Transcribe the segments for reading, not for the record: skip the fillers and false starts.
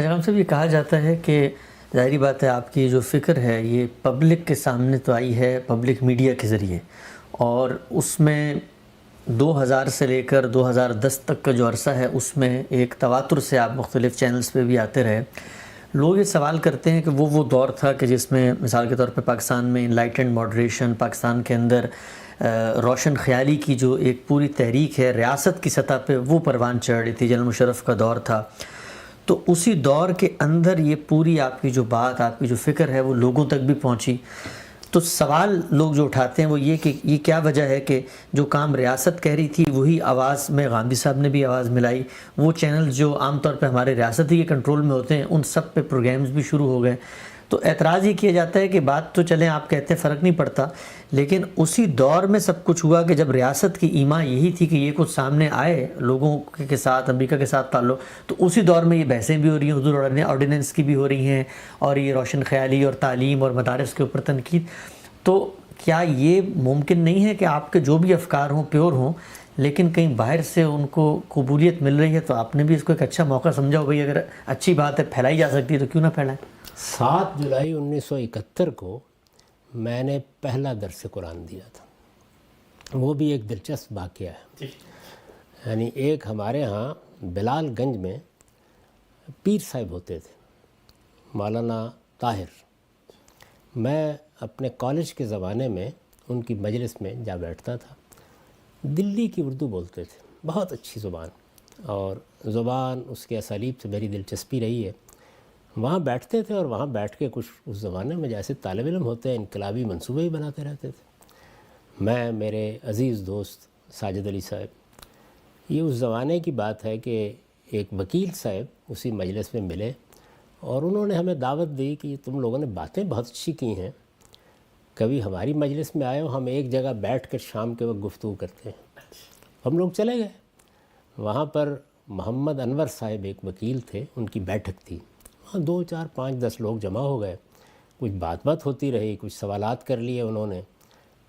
جناب صاحب، یہ کہا جاتا ہے کہ ظاہری بات ہے آپ کی جو فکر ہے یہ پبلک کے سامنے تو آئی ہے پبلک میڈیا کے ذریعے، اور اس میں 2000 سے لے کر 2010 تک کا جو عرصہ ہے اس میں ایک تواتر سے آپ مختلف چینلز پہ بھی آتے رہے۔ لوگ یہ سوال کرتے ہیں کہ وہ دور تھا کہ جس میں مثال کے طور پہ پاکستان میں انلائٹنڈ ماڈریشن، پاکستان کے اندر روشن خیالی کی جو ایک پوری تحریک ہے ریاست کی سطح پہ وہ پروان چڑھ رہی تھی، جنرل مشرف کا دور تھا۔ تو اسی دور کے اندر یہ پوری آپ کی جو بات، آپ کی جو فکر ہے وہ لوگوں تک بھی پہنچی۔ تو سوال لوگ جو اٹھاتے ہیں وہ یہ کہ یہ کیا وجہ ہے کہ جو کام ریاست کہہ رہی تھی وہی آواز میں غامدی صاحب نے بھی آواز ملائی، وہ چینل جو عام طور پہ ہمارے ریاست ہی کے کنٹرول میں ہوتے ہیں ان سب پہ پروگرامز بھی شروع ہو گئے۔ تو اعتراض یہ کیا جاتا ہے کہ بات تو چلیں آپ کہتے ہیں فرق نہیں پڑتا، لیکن اسی دور میں سب کچھ ہوا کہ جب ریاست کی ایما یہی تھی کہ یہ کچھ سامنے آئے لوگوں کے ساتھ، امریکہ کے ساتھ تعلق، تو اسی دور میں یہ بحثیں بھی ہو رہی ہیں، حضور آرڈیننس کی بھی ہو رہی ہیں، اور یہ روشن خیالی اور تعلیم اور مدارس کے اوپر تنقید۔ تو کیا یہ ممکن نہیں ہے کہ آپ کے جو بھی افکار ہوں پیور ہوں، لیکن کہیں باہر سے ان کو قبولیت مل رہی ہے، تو آپ نے بھی اس کو ایک اچھا موقع سمجھا ہو، بھئی اگر اچھی بات ہے پھیلائی جا سکتی ہے تو کیوں نہ پھیلائیں؟ 7 جولائی 1971 کو میں نے پہلا درس قرآن دیا تھا۔ وہ بھی ایک دلچسپ واقعہ ہے، یعنی ایک ہمارے ہاں بلال گنج میں پیر صاحب ہوتے تھے، مولانا طاہر۔ میں اپنے کالج کے زمانے میں ان کی مجلس میں جا بیٹھتا تھا۔ دلی کی اردو بولتے تھے، بہت اچھی زبان، اور زبان اس کے اسالیب سے میری دلچسپی رہی ہے۔ وہاں بیٹھتے تھے اور وہاں بیٹھ کے کچھ اس زمانے میں جیسے طالب علم ہوتے ہیں انقلابی منصوبے ہی بناتے رہتے تھے۔ میں، میرے عزیز دوست ساجد علی صاحب، یہ اس زمانے کی بات ہے کہ ایک وکیل صاحب اسی مجلس میں ملے اور انہوں نے ہمیں دعوت دی کہ تم لوگوں نے باتیں بہت اچھی کی ہیں، کبھی ہماری مجلس میں آئے ہو، ہم ایک جگہ بیٹھ کر شام کے وقت گفتگو کرتے ہیں۔ ہم لوگ چلے گئے۔ وہاں پر محمد انور صاحب ایک وکیل تھے، ان کی بیٹھک تھی۔ وہاں 2 4 5 10 لوگ جمع ہو گئے، کچھ بات ہوتی رہی، کچھ سوالات کر لیے انہوں نے،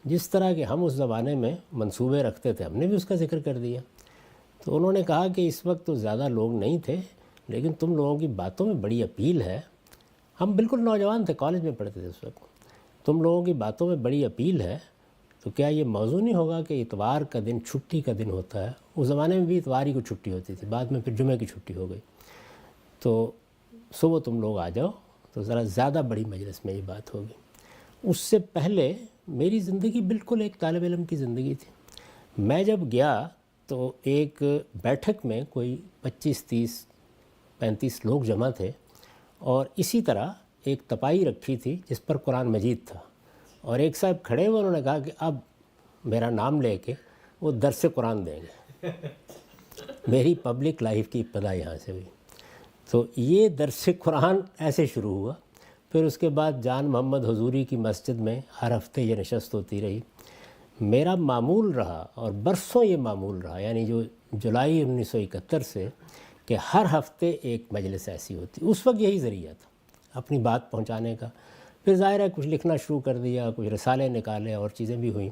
جس طرح کہ ہم اس زمانے میں منصوبے رکھتے تھے ہم نے بھی اس کا ذکر کر دیا۔ تو انہوں نے کہا کہ اس وقت تو زیادہ لوگ نہیں تھے، لیکن تم لوگوں کی باتوں میں بڑی اپیل ہے۔ ہم بالکل نوجوان تھے، کالج میں پڑھتے تھے اس وقت۔ تم لوگوں کی باتوں میں بڑی اپیل ہے، تو کیا یہ موضوع نہیں ہوگا کہ اتوار کا دن چھٹی کا دن ہوتا ہے؟ اس زمانے میں بھی اتوار ہی کو چھٹی ہوتی تھی، بعد میں پھر جمعہ کی چھٹی ہو گئی۔ تو صبح تم لوگ آ جاؤ، تو ذرا زیادہ بڑی مجلس میں یہ بات ہوگی۔ اس سے پہلے میری زندگی بالکل ایک طالب علم کی زندگی تھی۔ میں جب گیا تو ایک بیٹھک میں کوئی 25 30 35 لوگ جمع تھے، اور اسی طرح ایک تپائی رکھی تھی جس پر قرآن مجید تھا، اور ایک صاحب کھڑے ہوئے، انہوں نے کہا کہ اب میرا نام لے کے وہ درس قرآن دیں گے۔ میری پبلک لائف کی ابتدا یہاں سے ہوئی۔ تو یہ درس قرآن ایسے شروع ہوا۔ پھر اس کے بعد جان محمد حضوری کی مسجد میں ہر ہفتے یہ نشست ہوتی رہی۔ میرا معمول رہا، اور برسوں یہ معمول رہا، یعنی جو جولائی 1971 سے، کہ ہر ہفتے ایک مجلس ایسی ہوتی۔ اس وقت یہی ذریعہ تھا اپنی بات پہنچانے کا۔ پھر ظاہر ہے کچھ لکھنا شروع کر دیا، کچھ رسالے نکالے، اور چیزیں بھی ہوئیں۔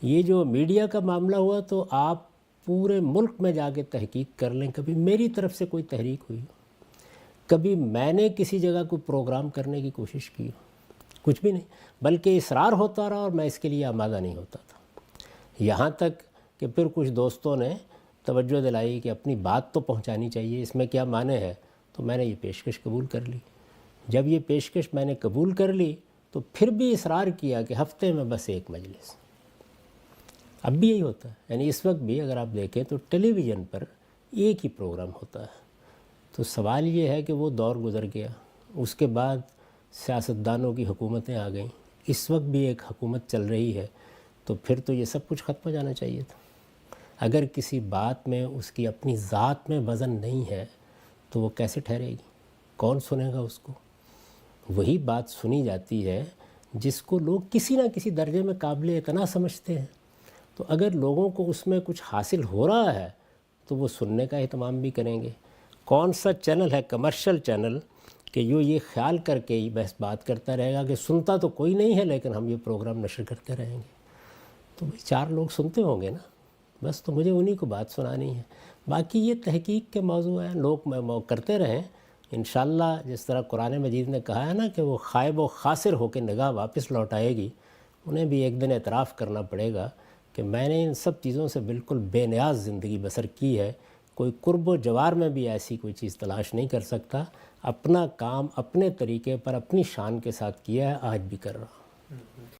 یہ جو میڈیا کا معاملہ ہوا تو آپ پورے ملک میں جا کے تحقیق کر لیں، کبھی میری طرف سے کوئی تحریک ہوئی، کبھی میں نے کسی جگہ کوئی پروگرام کرنے کی کوشش کی، کچھ بھی نہیں، بلکہ اصرار ہوتا رہا اور میں اس کے لیے آمادہ نہیں ہوتا تھا۔ یہاں تک کہ پھر کچھ دوستوں نے توجہ دلائی کہ اپنی بات تو پہنچانی چاہیے، اس میں کیا معنی ہے، تو میں نے یہ پیشکش قبول کر لی۔ جب یہ پیشکش میں نے قبول کر لی تو پھر بھی اصرار کیا کہ ہفتے میں بس ایک مجلس۔ اب بھی یہی ہوتا ہے، یعنی اس وقت بھی اگر آپ دیکھیں تو ٹیلی ویژن پر ایک ہی پروگرام ہوتا ہے۔ تو سوال یہ ہے کہ وہ دور گزر گیا، اس کے بعد سیاستدانوں کی حکومتیں آ گئیں، اس وقت بھی ایک حکومت چل رہی ہے، تو پھر تو یہ سب کچھ ختم ہو جانا چاہیے تھا۔ اگر کسی بات میں اس کی اپنی ذات میں وزن نہیں ہے تو وہ کیسے ٹھہرے گی؟ کون سنے گا اس کو؟ وہی بات سنی جاتی ہے جس کو لوگ کسی نہ کسی درجے میں قابل اعتنا سمجھتے ہیں۔ تو اگر لوگوں کو اس میں کچھ حاصل ہو رہا ہے تو وہ سننے کا اہتمام بھی کریں گے۔ کون سا چینل ہے کمرشل چینل کہ جو یہ خیال کر کے ہی بس بات کرتا رہے گا کہ سنتا تو کوئی نہیں ہے لیکن ہم یہ پروگرام نشر کرتے رہیں گے؟ تو 4 لوگ سنتے ہوں گے نا، بس تو مجھے انہی کو بات سنانی ہے۔ باقی یہ تحقیق کے موضوع ہیں، لوگ کرتے رہیں، انشاءاللہ جس طرح قرآن مجید نے کہا ہے نا کہ وہ خائب و خاسر ہو کے نگاہ واپس لوٹ آئے گی، انہیں بھی ایک دن اعتراف کرنا پڑے گا کہ میں نے ان سب چیزوں سے بالکل بے نیاز زندگی بسر کی ہے، کوئی قرب و جوار میں بھی ایسی کوئی چیز تلاش نہیں کر سکتا، اپنا کام اپنے طریقے پر اپنی شان کے ساتھ کیا ہے، آج بھی کر رہا ہوں۔